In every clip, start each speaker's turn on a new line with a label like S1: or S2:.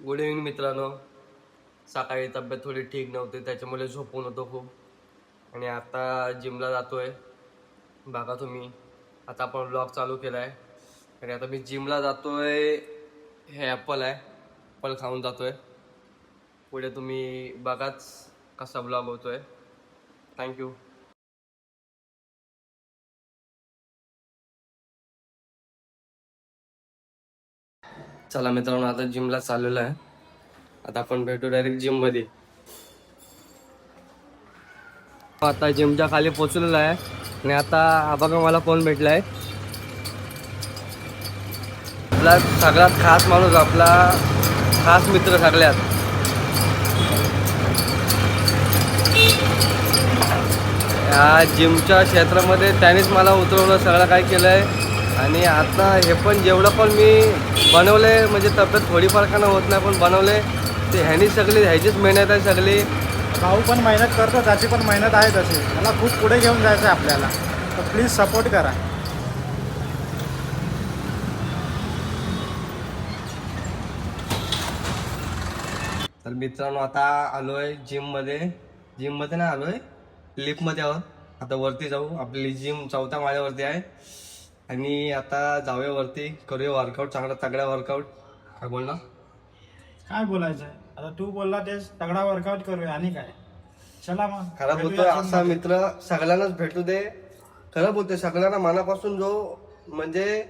S1: Good evening मित्रांनो. सकाळी तब्येत थोडी ठीक नव्हती, त्याच्यामुळे झोपून होतो खूप. आणि आता जिमला जातोय. बघा तुम्ही, आता आपण ब्लॉग चालू केलाय आणि आता मी जिमला जातोय. हे ॲपल आहे, ॲपल खाऊन जातोय. पुढे तुम्ही बघाच कसा ब्लॉग होतोय. थँक्यू. चला मित्रांनो, आता जिमला चाललेलो आहे. आता आपण भेटू डायरेक्ट जिम मध्ये. आता जिमच्या खाली पोचलेला आहे आणि आता बघा मला कोण भेटलाय. आपला सगळ्यात खास माणूस, आपला खास मित्र सगळ्यात. या जिमच्या क्षेत्रामध्ये त्यानेच मला उतरवलं, सगळं काय केलंय. आणि आता हे पण जेवढं पण मी बनवले, म्हणजे तब्येत थोडीफार का होत नाही पण बनवले ते ह्यानी सगळी, ह्याचीच मेहनत आहे सगळी.
S2: भाऊ पण मेहनत करतो, त्याची पण मेहनत आहे तशी. मला खूप पुढे घेऊन जायचं आहे आपल्याला, तर प्लीज सपोर्ट करा.
S1: तर मित्रांनो, आता आलोय जिममध्ये नाही आलोय, लिफ्टमध्ये आहोत. आता वरती जाऊ. आपली जिम 4थ्या माळ्यावरती आहे आणि आता जाऊया वरती, करूया वर्कआउट, चांगला तगडा वर्कआउट. काय बोल ना,
S2: काय बोलायचं आहे आता, तू बोलला तेच, तगडा वर्कआउट करूया. आणि काय, चला मग.
S1: खरं बोलतोय, असा मित्र सगळ्यांनाच भेटू दे. खरं बोलतोय, सगळ्यांना मनापासून, जो म्हणजे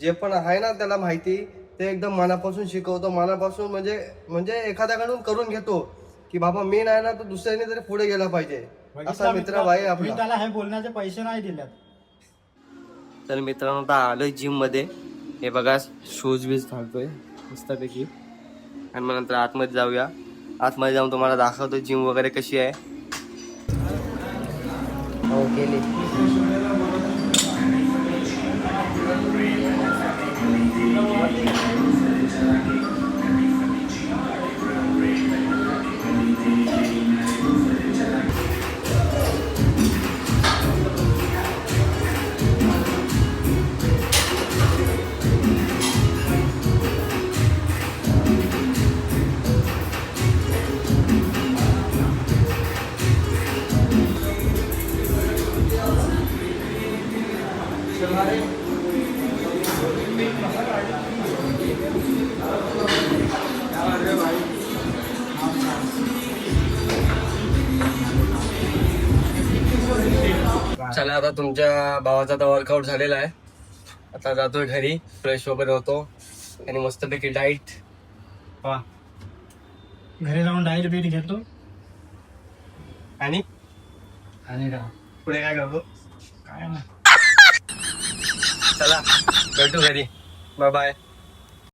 S1: जे पण आहे ना त्याला माहिती, ते एकदम मनापासून शिकवतो. मनापासून म्हणजे एखाद्याकडून करून घेतो की बाबा मी नाही ना, तर दुसऱ्याने तरी पुढे गेला पाहिजे. असा मित्र भाई
S2: मी
S1: आपला.
S2: त्याला हे बोलण्याचे पैसे नाही दिलेत.
S1: तर मित्रांनो, आता आलोय जिम मध्ये. हे बघा, शूज बीज घालतोय मस्तपैकी आणि मग नंतर आतमध्ये जाऊया. आतमध्ये जाऊन तुम्हाला दाखवतो जिम वगैरे कशी आहे. हो केली. चला, आता तुमच्या भावाचा आता वर्कआउट झालेला आहे. आता जातोय घरी, फ्रेश वगैरे होतो आणि मस्तपैकी डाईट.
S2: घरी जाऊन डाईट बीट घेतो
S1: आणि पुढे काय करतो
S2: काय ना.
S1: चला भेटू घरी. Bye bye.